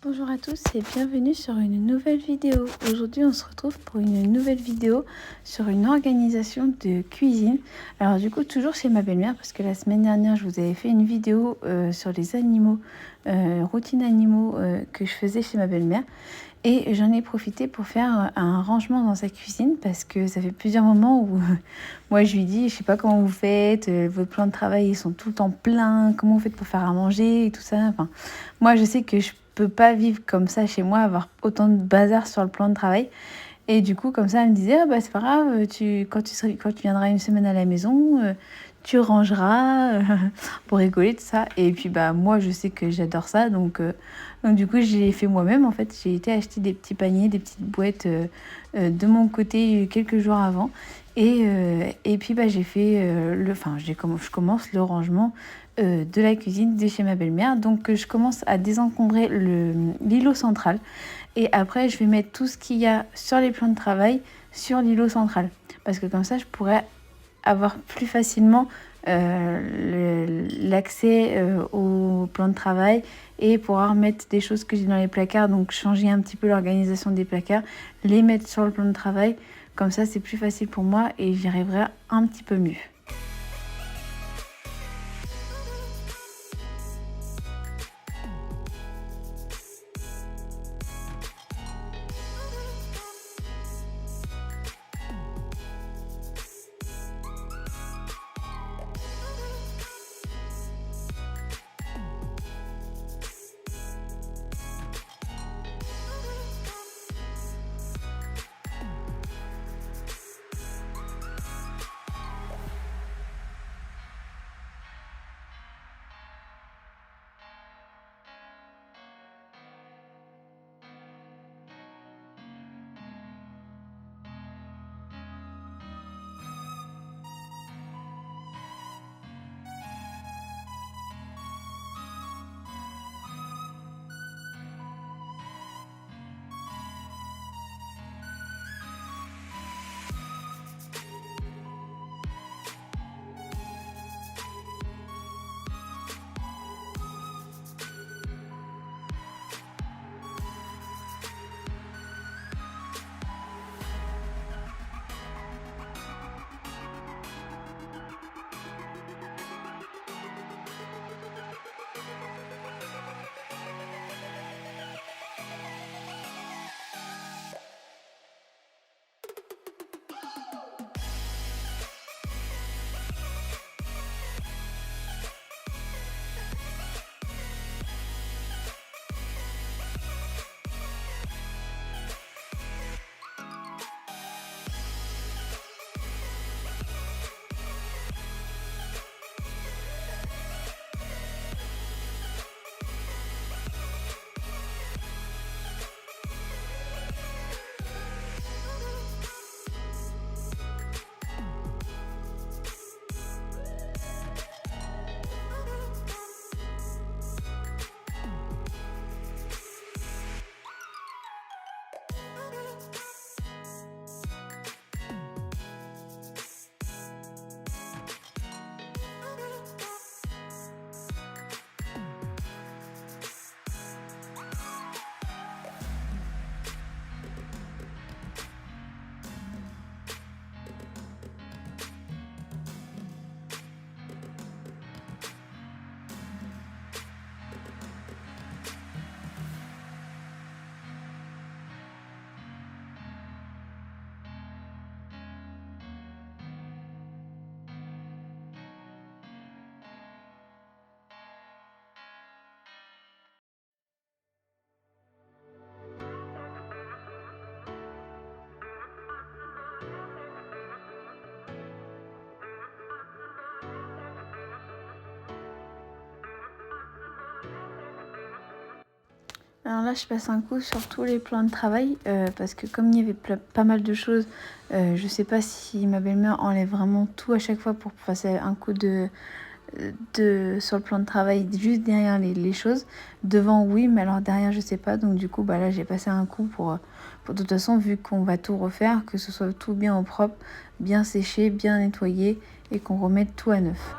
Bonjour à tous et bienvenue sur une nouvelle vidéo. Aujourd'hui on se retrouve pour une nouvelle vidéo sur une organisation de cuisine. Alors du coup toujours chez ma belle-mère parce que la semaine dernière je vous avais fait une vidéo sur les animaux, routine animaux que je faisais chez ma belle-mère. Et j'en ai profité pour faire un rangement dans sa cuisine parce que ça fait plusieurs moments où moi je lui dis je sais pas comment vous faites, vos plans de travail ils sont tout le temps pleins, comment vous faites pour faire à manger et tout ça. Enfin, moi je sais que je peux pas vivre comme ça chez moi, avoir autant de bazar sur le plan de travail. Et du coup comme ça elle me disait c'est pas grave, quand tu viendras une semaine à la maison, tu rangeras pour rigoler de ça. Et puis moi je sais que j'adore ça donc du coup j'ai fait moi-même en fait. J'ai été acheter des petits paniers, des petites boîtes de mon côté quelques jours avant. Et puis j'ai fait je commence le rangement de la cuisine de chez ma belle-mère. Donc je commence à désencombrer l'îlot central. Et après je vais mettre tout ce qu'il y a sur les plans de travail sur l'îlot central. Parce que comme ça je pourrais avoir plus facilement l'accès au plan de travail et pouvoir mettre des choses que j'ai dans les placards, donc changer un petit peu l'organisation des placards, les mettre sur le plan de travail. Comme ça, c'est plus facile pour moi et j'y arriverai un petit peu mieux. Alors là, je passe un coup sur tous les plans de travail parce que comme il y avait pas mal de choses, je sais pas si ma belle-mère enlève vraiment tout à chaque fois pour passer un coup sur le plan de travail juste derrière les choses. Devant, oui, mais alors derrière, je sais pas. Donc du coup, là, j'ai passé un coup pour de toute façon, vu qu'on va tout refaire, que ce soit tout bien au propre, bien séché, bien nettoyé et qu'on remette tout à neuf.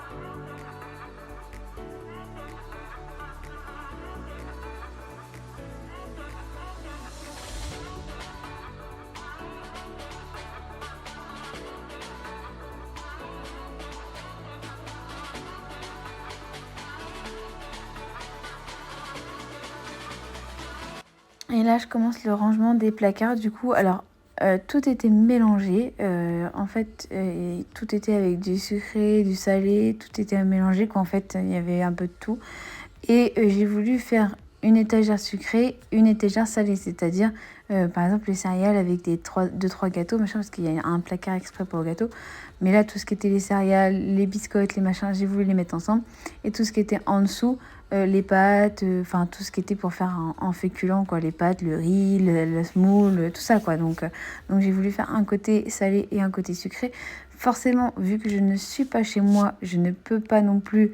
Et là, je commence le rangement des placards. Du coup, alors, tout était mélangé. En fait, tout était avec du sucré, du salé. Tout était mélangé, quoi. En fait, il y avait un peu de tout. Et j'ai voulu faire une étagère sucrée, une étagère salée. C'est-à-dire, par exemple, les céréales avec 2-3 gâteaux, machin, parce qu'il y a un placard exprès pour le gâteau. Mais là, tout ce qui était les céréales, les biscottes, les machins, j'ai voulu les mettre ensemble. Et tout ce qui était en dessous, les pâtes, enfin tout ce qui était pour faire en féculent, quoi, les pâtes, le riz, la semoule, tout ça, quoi. Donc j'ai voulu faire un côté salé et un côté sucré. Forcément, vu que je ne suis pas chez moi, je ne peux pas non plus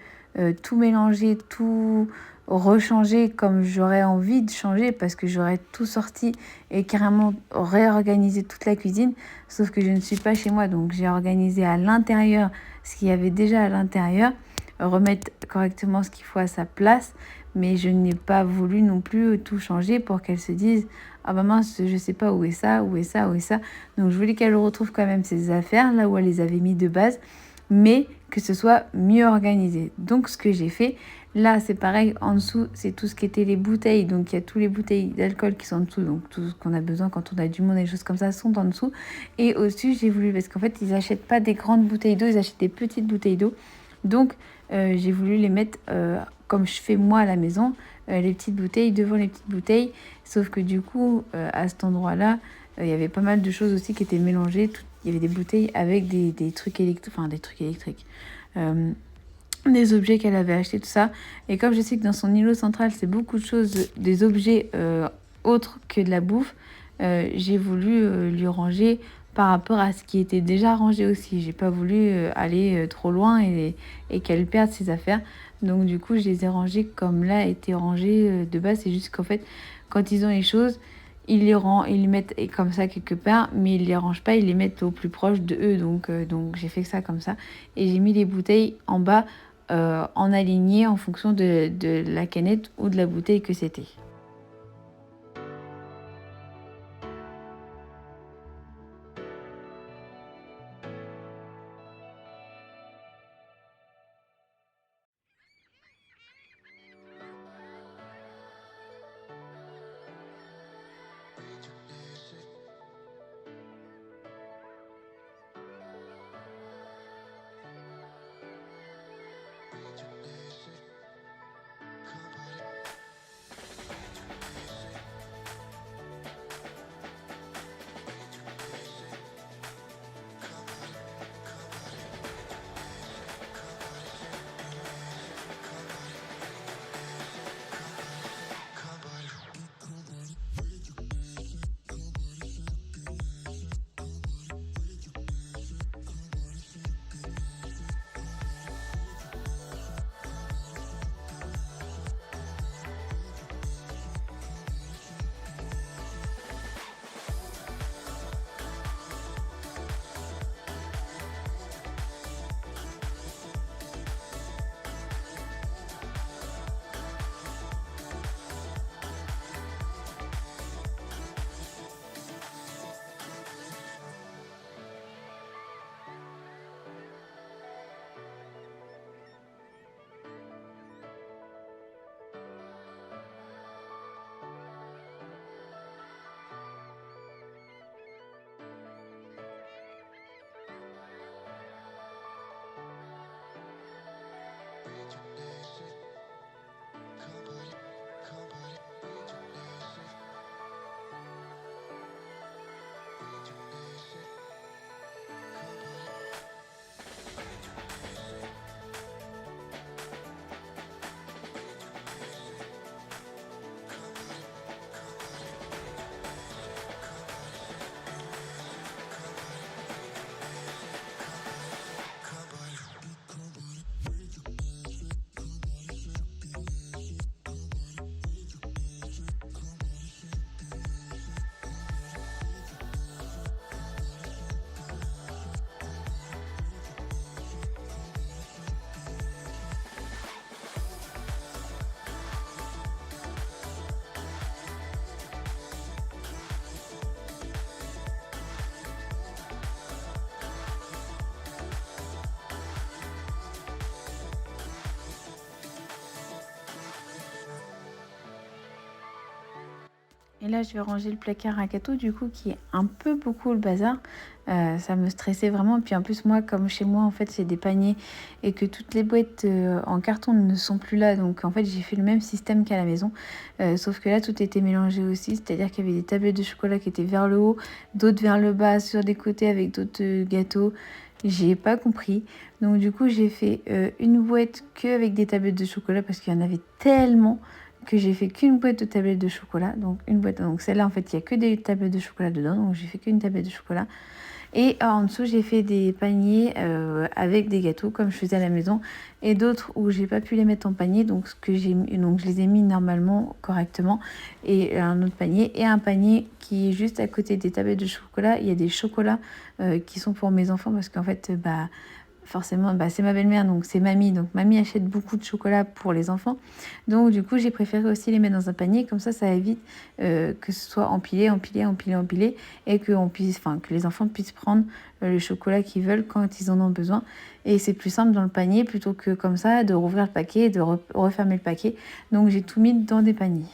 tout mélanger, tout rechanger comme j'aurais envie de changer parce que j'aurais tout sorti et carrément réorganisé toute la cuisine. Sauf que je ne suis pas chez moi, donc j'ai organisé à l'intérieur ce qu'il y avait déjà à l'intérieur, remettre correctement ce qu'il faut à sa place, mais je n'ai pas voulu non plus tout changer pour qu'elle se dise ah bah mince, je sais pas où est ça, où est ça, où est ça. Donc je voulais qu'elle retrouve quand même ses affaires là où elle les avait mis de base, mais que ce soit mieux organisé. Donc ce que j'ai fait, là c'est pareil, en dessous c'est tout ce qui était les bouteilles, donc il y a tous les bouteilles d'alcool qui sont en dessous, donc tout ce qu'on a besoin quand on a du monde et des choses comme ça sont en dessous. Et au-dessus j'ai voulu, parce qu'en fait ils n'achètent pas des grandes bouteilles d'eau, ils achètent des petites bouteilles d'eau. Donc j'ai voulu les mettre comme je fais moi à la maison, les petites bouteilles devant les petites bouteilles. Sauf que du coup, à cet endroit-là, il y avait pas mal de choses aussi qui étaient mélangées. Il y avait des bouteilles avec des trucs électriques, enfin des trucs électriques. Des objets qu'elle avait achetés, tout ça. Et comme je sais que dans son îlot central, c'est beaucoup de choses, des objets autres que de la bouffe, j'ai voulu lui ranger par rapport à ce qui était déjà rangé aussi. J'ai pas voulu aller trop loin et qu'elle perde ses affaires. Donc du coup, je les ai rangées comme là étaient rangées de base. C'est juste qu'en fait, quand ils ont les choses, ils les mettent comme ça quelque part, mais ils les rangent pas, ils les mettent au plus proche de eux. Donc j'ai fait ça comme ça. Et j'ai mis les bouteilles en bas en aligné en fonction de la canette ou de la bouteille que c'était. Et là, je vais ranger le placard à gâteaux, du coup, qui est un peu beaucoup le bazar. Ça me stressait vraiment. Puis en plus, moi, comme chez moi, en fait, c'est des paniers et que toutes les boîtes en carton ne sont plus là. Donc, en fait, j'ai fait le même système qu'à la maison. Sauf que là, tout était mélangé aussi. C'est-à-dire qu'il y avait des tablettes de chocolat qui étaient vers le haut, d'autres vers le bas, sur des côtés avec d'autres gâteaux. J'ai pas compris. Donc, du coup, j'ai fait une boîte que avec des tablettes de chocolat parce qu'il y en avait tellement que j'ai fait qu'une boîte de tablettes de chocolat. Donc une boîte, donc celle-là en fait il n'y a que des tablettes de chocolat dedans, donc j'ai fait qu'une tablette de chocolat. Et en dessous j'ai fait des paniers avec des gâteaux comme je faisais à la maison et d'autres où j'ai pas pu les mettre en panier, donc donc je les ai mis normalement correctement, et un autre panier et un panier qui est juste à côté des tablettes de chocolat. Il y a des chocolats qui sont pour mes enfants parce qu'en fait forcément, c'est ma belle-mère, donc c'est mamie. Donc mamie achète beaucoup de chocolat pour les enfants. Donc du coup, j'ai préféré aussi les mettre dans un panier. Comme ça évite que ce soit empilé, et que les enfants puissent prendre le chocolat qu'ils veulent quand ils en ont besoin. Et c'est plus simple dans le panier plutôt que comme ça de rouvrir le paquet et de refermer le paquet. Donc j'ai tout mis dans des paniers.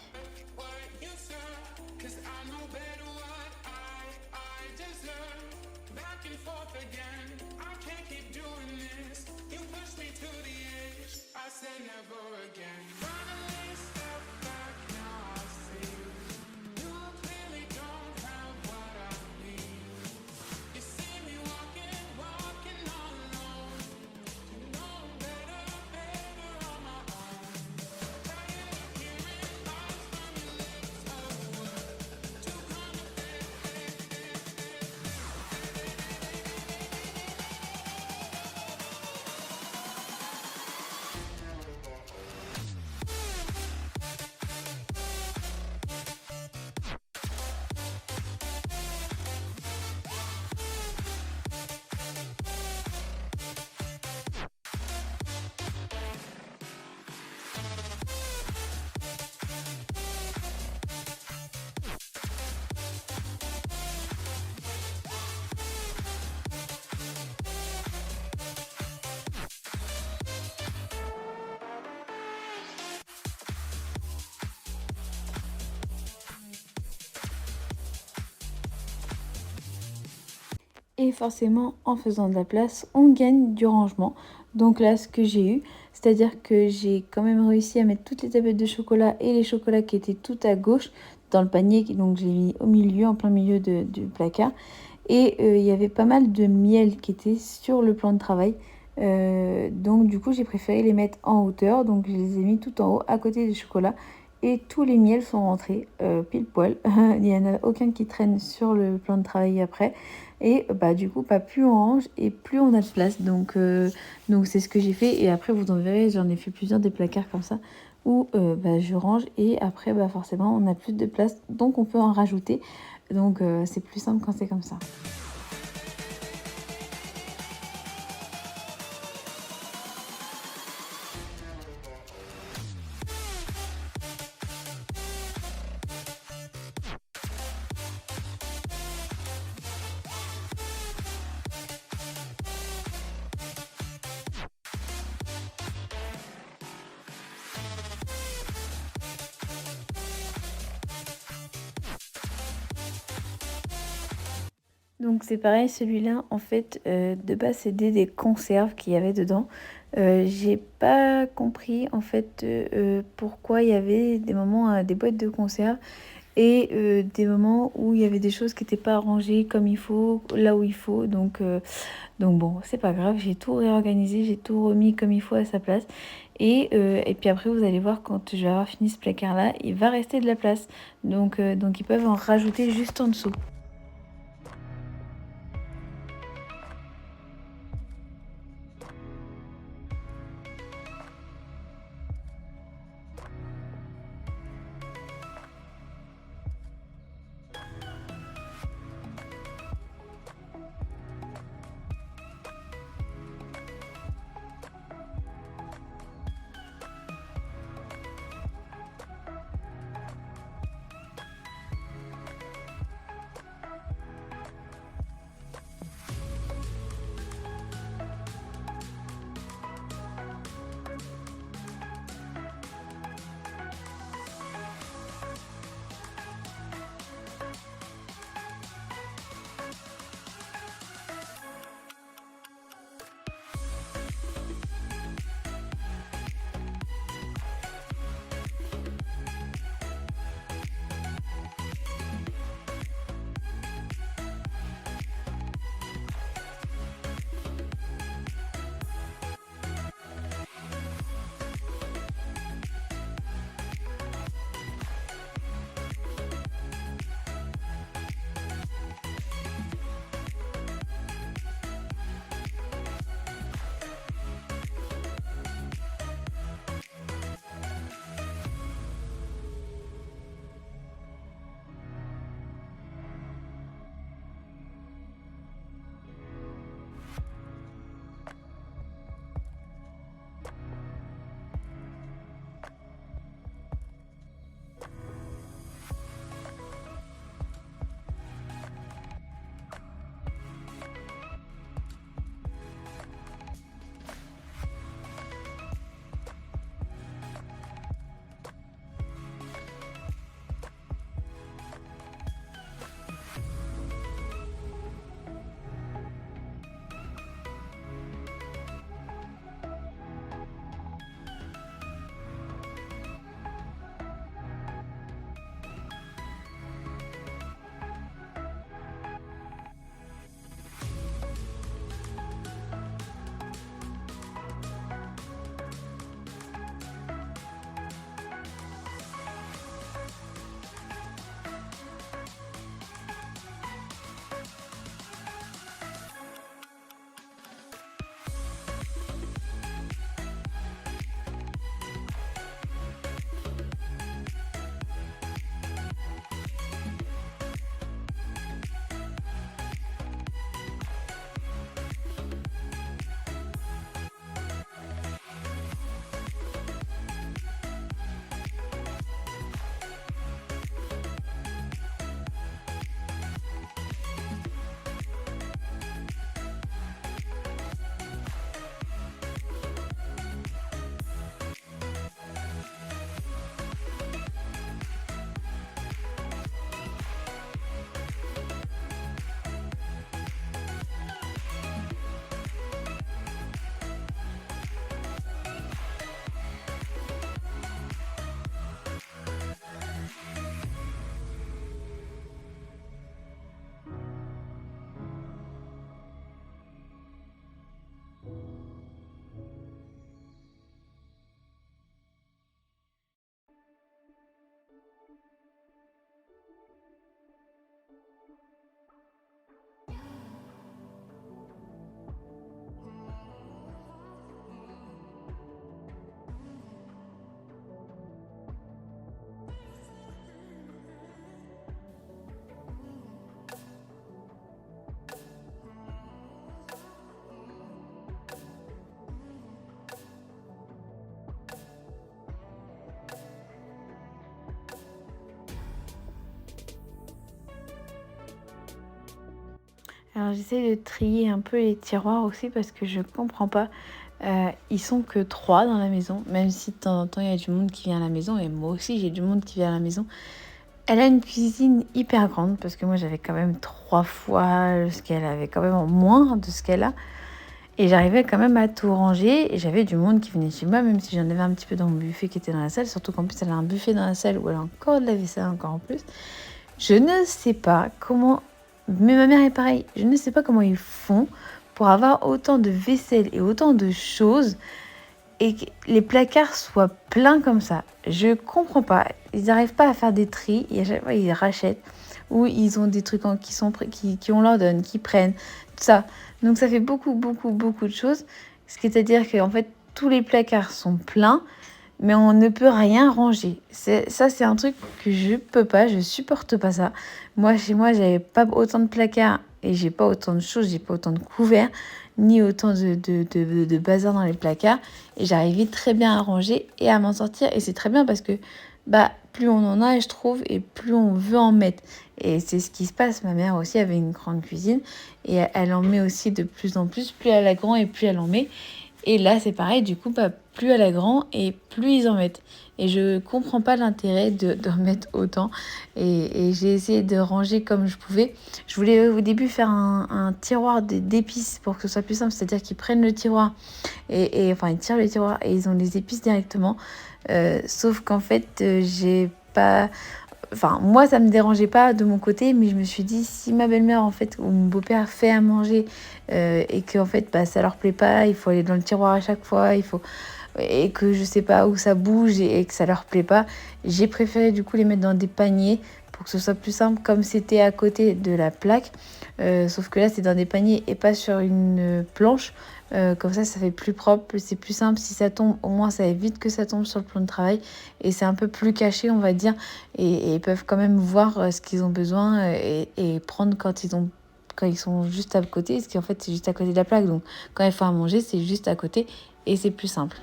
Et forcément, en faisant de la place, on gagne du rangement. Donc là, ce que j'ai eu, c'est-à-dire que j'ai quand même réussi à mettre toutes les tablettes de chocolat et les chocolats qui étaient tout à gauche dans le panier. Donc je l'ai mis au milieu, en plein milieu du placard. Et il y avait pas mal de miel qui était sur le plan de travail. Donc du coup, j'ai préféré les mettre en hauteur. Donc je les ai mis tout en haut, à côté des chocolats. Et tous les miels sont rentrés pile poil. Il n'y en a aucun qui traîne sur le plan de travail après. Et du coup, plus on range et plus on a de place. Donc c'est ce que j'ai fait. Et après, vous en verrez, j'en ai fait plusieurs des placards comme ça où je range. Et après, forcément, on a plus de place. Donc on peut en rajouter. Donc c'est plus simple quand c'est comme ça. Donc c'est pareil, celui-là, en fait, de base, c'était des conserves qu'il y avait dedans. J'ai pas compris, en fait, pourquoi il y avait des moments, des boîtes de conserve et des moments où il y avait des choses qui n'étaient pas rangées comme il faut, là où il faut. Donc bon, c'est pas grave, j'ai tout réorganisé, j'ai tout remis comme il faut à sa place. Et puis après, vous allez voir, quand je vais avoir fini ce placard-là, il va rester de la place. Donc ils peuvent en rajouter juste en dessous. Alors j'essaie de trier un peu les tiroirs aussi parce que je comprends pas. Ils sont que 3 dans la maison, même si de temps en temps il y a du monde qui vient à la maison et moi aussi j'ai du monde qui vient à la maison. Elle a une cuisine hyper grande parce que moi j'avais quand même 3 fois ce qu'elle avait, quand même en moins de ce qu'elle a. Et j'arrivais quand même à tout ranger et j'avais du monde qui venait chez moi, même si j'en avais un petit peu dans mon buffet qui était dans la salle. Surtout qu'en plus elle a un buffet dans la salle où elle a encore de la vaisselle encore en plus. Je ne sais pas comment, mais ma mère est pareil, je ne sais pas comment ils font pour avoir autant de vaisselle et autant de choses et que les placards soient pleins comme ça. Je comprends pas. Ils n'arrivent pas à faire des tris et à chaque fois ils rachètent ou ils ont des trucs qui on leur donne, qui prennent, tout ça. Donc ça fait beaucoup, beaucoup, beaucoup de choses. C'est-à-dire qu'en fait, tous les placards sont pleins, mais on ne peut rien ranger. C'est un truc que je peux pas, je supporte pas ça. Moi, chez moi, j'avais pas autant de placards et j'ai pas autant de choses, j'ai pas autant de couverts, ni autant de bazar dans les placards. Et j'arrivais très bien à ranger et à m'en sortir. Et c'est très bien parce que plus on en a, je trouve, et plus on veut en mettre. Et c'est ce qui se passe. Ma mère aussi avait une grande cuisine et elle en met aussi de plus en plus. Plus elle a grand et plus elle en met. Et là, c'est pareil, du coup, plus elle a grand et plus ils en mettent. Et je comprends pas l'intérêt d'en mettre autant. Et j'ai essayé de ranger comme je pouvais. Je voulais au début faire un tiroir d'épices pour que ce soit plus simple. C'est-à-dire qu'ils prennent le tiroir enfin, ils tirent le tiroir et ils ont les épices directement. Sauf qu'en fait, j'ai pas... Enfin, moi, ça me dérangeait pas de mon côté, mais je me suis dit, si ma belle-mère, en fait, ou mon beau-père fait à manger et que, en fait, ça leur plaît pas, il faut aller dans le tiroir à chaque fois, et que je sais pas où ça bouge et que ça leur plaît pas, j'ai préféré, du coup, les mettre dans des paniers pour que ce soit plus simple, comme c'était à côté de la plaque. Sauf que là, c'est dans des paniers et pas sur une planche. Comme ça fait plus propre, c'est plus simple. Si ça tombe, au moins ça évite que ça tombe sur le plan de travail. Et c'est un peu plus caché, on va dire. Et ils peuvent quand même voir ce qu'ils ont besoin et prendre quand ils sont juste à côté. Parce qu'en fait, c'est juste à côté de la plaque. Donc quand il faut à manger, c'est juste à côté et c'est plus simple.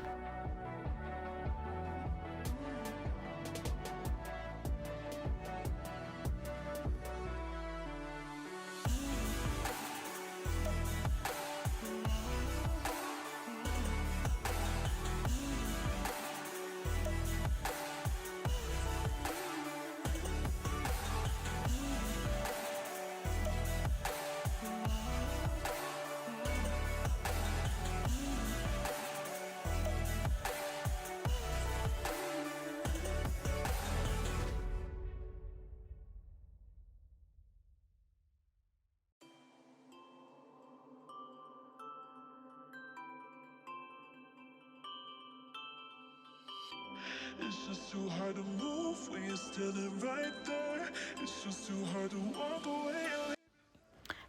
It's just too hard to move when you're standing right there. It's just too hard to walk away.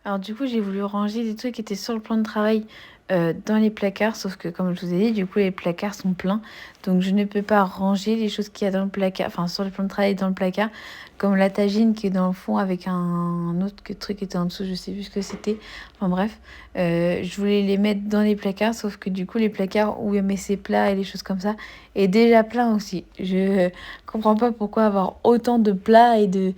Alors du coup, j'ai voulu ranger des trucs qui étaient sur le plan de travail dans les placards, sauf que comme je vous ai dit, du coup, les placards sont pleins. Donc je ne peux pas ranger les choses qu'il y a dans le placard, enfin sur le plan de travail dans le placard, comme la tagine qui est dans le fond avec un autre truc qui était en dessous, je sais plus ce que c'était. Enfin bref, je voulais les mettre dans les placards, sauf que du coup, les placards où il y a ces plats et les choses comme ça est déjà plein aussi. Je comprends pas pourquoi avoir autant de plats et de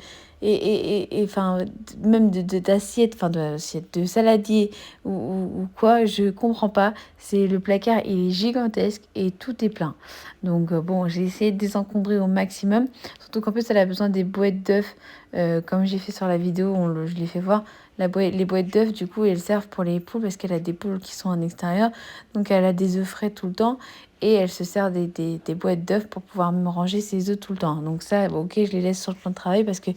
enfin même d'assiettes, enfin d'assiettes de saladier ou quoi, je comprends pas. C'est le placard, il est gigantesque et tout est plein. Donc bon, j'ai essayé de désencombrer au maximum, surtout qu'en plus elle a besoin des boîtes d'œufs, comme j'ai fait sur la vidéo, je l'ai fait voir. Les boîtes d'œufs, du coup, elles servent pour les poules parce qu'elle a des poules qui sont en extérieur. Donc, elle a des œufs frais tout le temps et elle se sert des boîtes d'œufs pour pouvoir me ranger ses œufs tout le temps. Donc, ça, ok, je les laisse sur le plan de travail parce que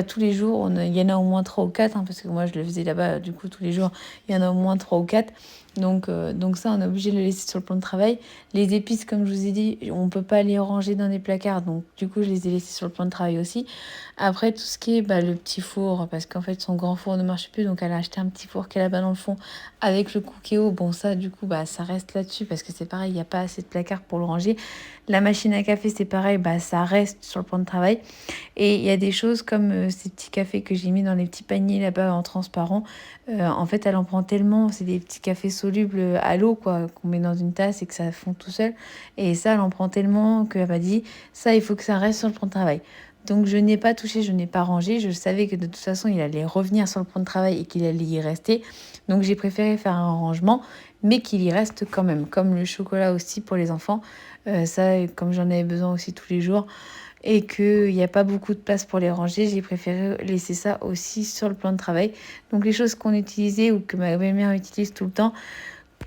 tous les jours, il y en a au moins 3 ou 4, hein, parce que moi, je le faisais là-bas, du coup, tous les jours, il y en a au moins 3 ou 4. Donc ça, on est obligé de le laisser sur le plan de travail. Les épices, comme je vous ai dit, on ne peut pas les ranger dans des placards. Donc, du coup, je les ai laissés sur le plan de travail aussi. Après, tout ce qui est le petit four, parce qu'en fait, son grand four ne marche plus. Donc, elle a acheté un petit four qu'elle a là-bas dans le fond avec le Cookéo. Bon, ça, du coup, ça reste là-dessus parce que c'est pareil, il n'y a pas assez de placards pour le ranger. La machine à café, c'est pareil, ça reste sur le plan de travail. Et il y a des choses comme ces petits cafés que j'ai mis dans les petits paniers là-bas en transparent. En fait, elle en prend tellement. C'est des petits cafés solubles à l'eau, quoi, qu'on met dans une tasse et que ça fond tout seul. Et ça, elle en prend tellement qu'elle m'a dit, ça, il faut que ça reste sur le plan de travail. Donc je n'ai pas touché, je n'ai pas rangé. Je savais que de toute façon, il allait revenir sur le plan de travail et qu'il allait y rester. Donc j'ai préféré faire un rangement, mais qu'il y reste quand même. Comme le chocolat aussi pour les enfants. Ça, comme j'en avais besoin aussi tous les jours et qu'il n'y a pas beaucoup de place pour les ranger, j'ai préféré laisser ça aussi sur le plan de travail. Donc les choses qu'on utilisait ou que ma belle-mère utilise tout le temps,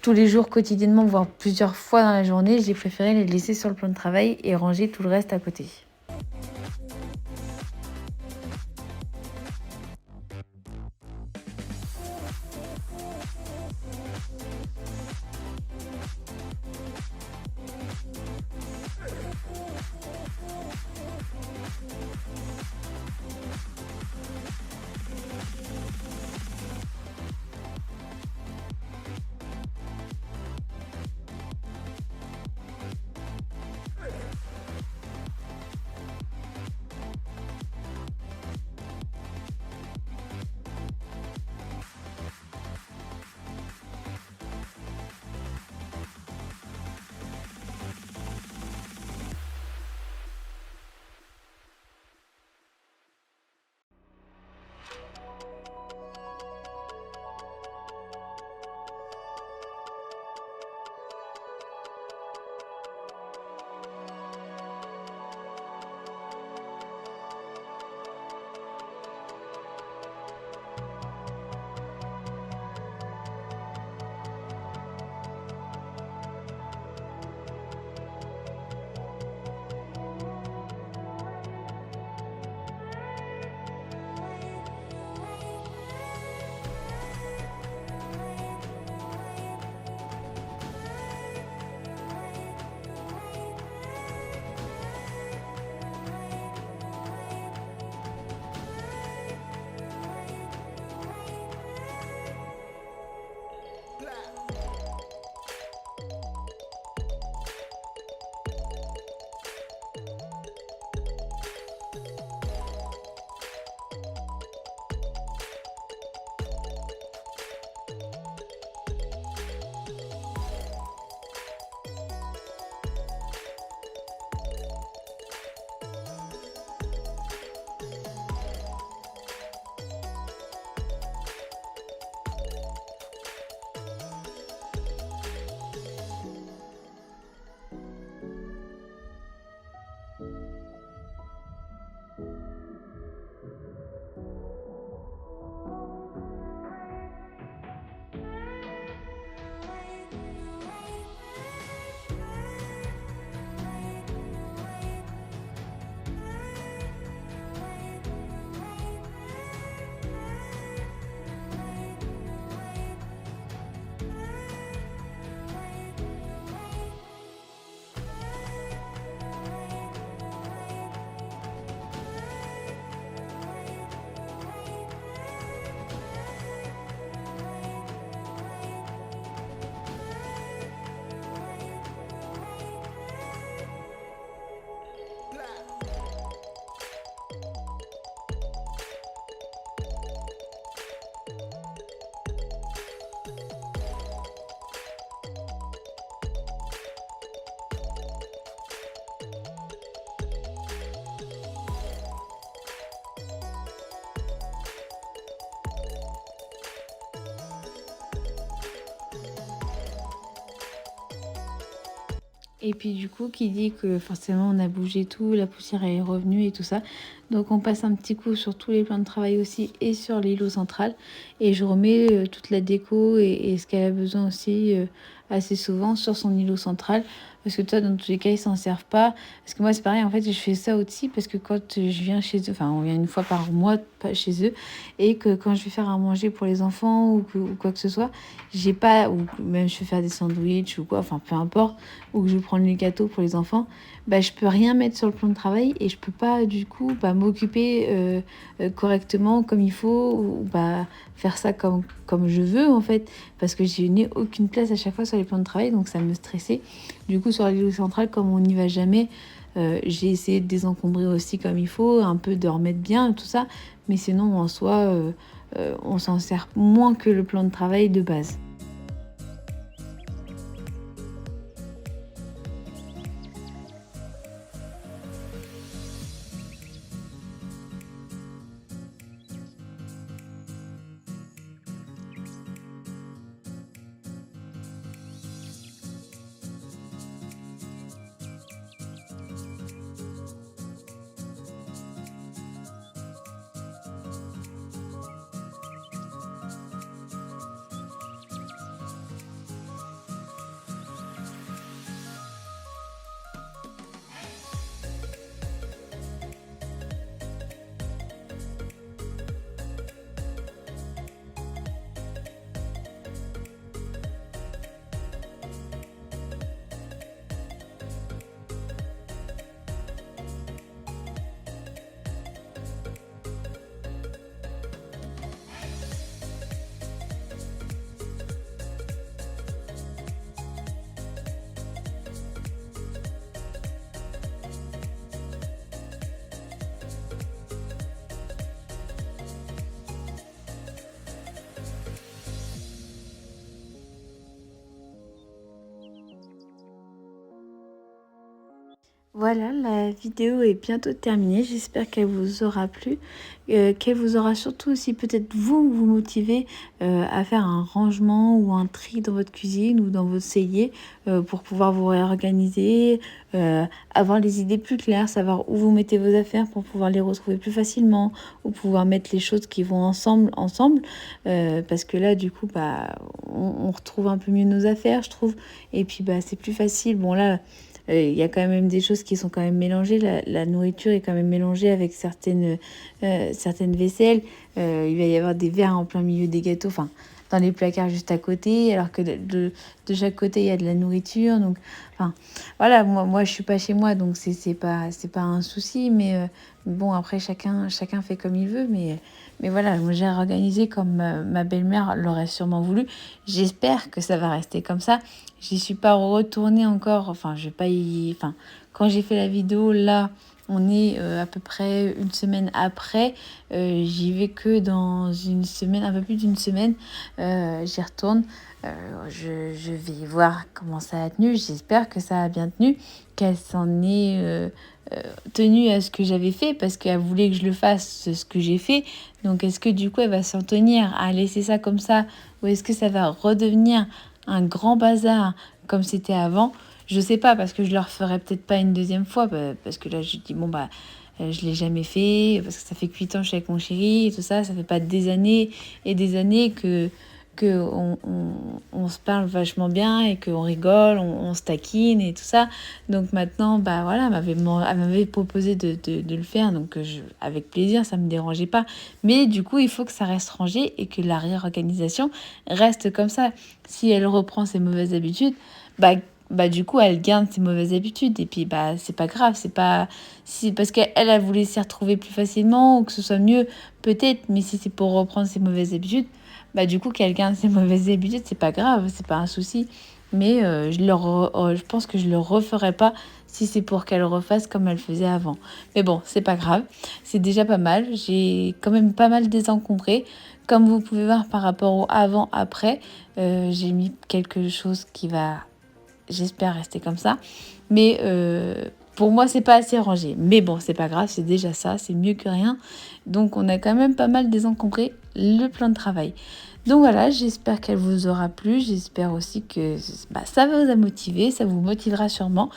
tous les jours, quotidiennement, voire plusieurs fois dans la journée, j'ai préféré les laisser sur le plan de travail et ranger tout le reste à côté. Et puis du coup, qui dit que forcément on a bougé tout, la poussière est revenue et tout ça. Donc on passe un petit coup sur tous les plans de travail aussi et sur l'îlot central. Et je remets toute la déco et ce qu'elle a besoin aussi assez souvent sur son îlot central. Parce que toi, dans tous les cas, ils s'en servent pas. Parce que moi, c'est pareil, en fait, je fais ça aussi parce que quand je viens chez eux, enfin, on vient une fois par mois pas chez eux, et que quand je vais faire à manger pour les enfants ou quoi que ce soit, j'ai pas, ou même je fais faire des sandwichs ou quoi, enfin, peu importe, ou que je prends les gâteaux pour les enfants, bah, je peux rien mettre sur le plan de travail et je peux pas, du coup, bah, m'occuper correctement comme il faut, ou bah, faire ça comme je veux, en fait, parce que je n'ai aucune place à chaque fois sur les plans de travail, donc ça me stressait. Du coup, sur l'îlot central, comme on n'y va jamais, j'ai essayé de désencombrer aussi comme il faut, un peu de remettre bien, tout ça. Mais sinon, en soi, on s'en sert moins que le plan de travail de base. Voilà, la vidéo est bientôt terminée. J'espère qu'elle vous aura plu, qu'elle vous aura surtout aussi peut-être vous motiver à faire un rangement ou un tri dans votre cuisine ou dans votre cellier pour pouvoir vous réorganiser, avoir les idées plus claires, savoir où vous mettez vos affaires pour pouvoir les retrouver plus facilement ou pouvoir mettre les choses qui vont ensemble, parce que là, du coup, bah, on retrouve un peu mieux nos affaires, je trouve, et puis bah, c'est plus facile. Bon, là, il y a quand même des choses qui sont quand même mélangées. La nourriture est quand même mélangée avec certaines vaisselles. Il va y avoir des verres en plein milieu des gâteaux, enfin, dans les placards juste à côté, alors que de chaque côté, il y a de la nourriture. Donc, enfin, voilà, moi je suis pas chez moi, donc c'est pas un souci. Mais bon, après, chacun fait comme il veut. Mais voilà, moi j'ai organisé comme ma belle-mère l'aurait sûrement voulu. J'espère que ça va rester comme ça. J'y suis pas retournée encore. Enfin, je vais pas y. Enfin, quand j'ai fait la vidéo, là, on est à peu près une semaine après. J'y vais que dans une semaine, un peu plus d'une semaine. J'y retourne. Je vais voir comment ça a tenu. J'espère que ça a bien tenu, qu'elle s'en est tenue à ce que j'avais fait parce qu'elle voulait que je le fasse, ce que j'ai fait. Donc, est-ce que du coup, elle va s'en tenir à laisser ça comme ça ou est-ce que ça va redevenir un grand bazar comme c'était avant? Je sais pas parce que je le referai peut-être pas une deuxième fois parce que là, je dis bon, bah. Je l'ai jamais fait parce que ça fait 8 ans que je suis avec mon chéri et tout ça. Ça fait pas des années et des années que on se parle vachement bien et qu'on rigole, on se taquine et tout ça. Donc maintenant, bah voilà, elle m'avait proposé de le faire, donc avec plaisir, ça me dérangeait pas. Mais du coup, il faut que ça reste rangé et que la réorganisation reste comme ça. Si elle reprend ses mauvaises habitudes, bah du coup, elle garde ses mauvaises habitudes et puis bah c'est pas grave, c'est pas si parce qu'elle voulu s'y retrouver plus facilement ou que ce soit mieux peut-être, mais si c'est pour reprendre ses mauvaises habitudes, bah du coup qu'elle garde ses mauvaises habitudes, c'est pas grave, c'est pas un souci. Mais je pense que je le referai pas si c'est pour qu'elle refasse comme elle faisait avant. Mais bon, c'est pas grave, c'est déjà pas mal. J'ai quand même pas mal désencombré. Comme vous pouvez voir par rapport au avant-après, j'ai mis quelque chose qui va, j'espère, rester comme ça. Mais pour moi, c'est pas assez rangé. Mais bon, c'est pas grave, c'est déjà ça, c'est mieux que rien. Donc on a quand même pas mal désencombré le plan de travail. Donc voilà, j'espère qu'elle vous aura plu. J'espère aussi que ça vous a motivé, ça vous motivera sûrement.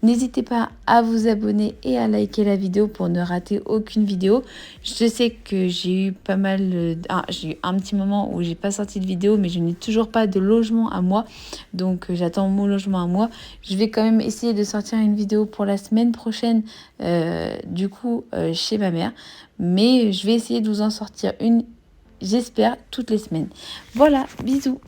N'hésitez pas à vous abonner et à liker la vidéo pour ne rater aucune vidéo. Je sais que j'ai eu pas mal... j'ai eu un petit moment où j'ai pas sorti de vidéo, mais je n'ai toujours pas de logement à moi. Donc j'attends mon logement à moi. Je vais quand même essayer de sortir une vidéo pour la semaine prochaine, chez ma mère. Mais je vais essayer de vous en sortir une, j'espère, toutes les semaines. Voilà, bisous.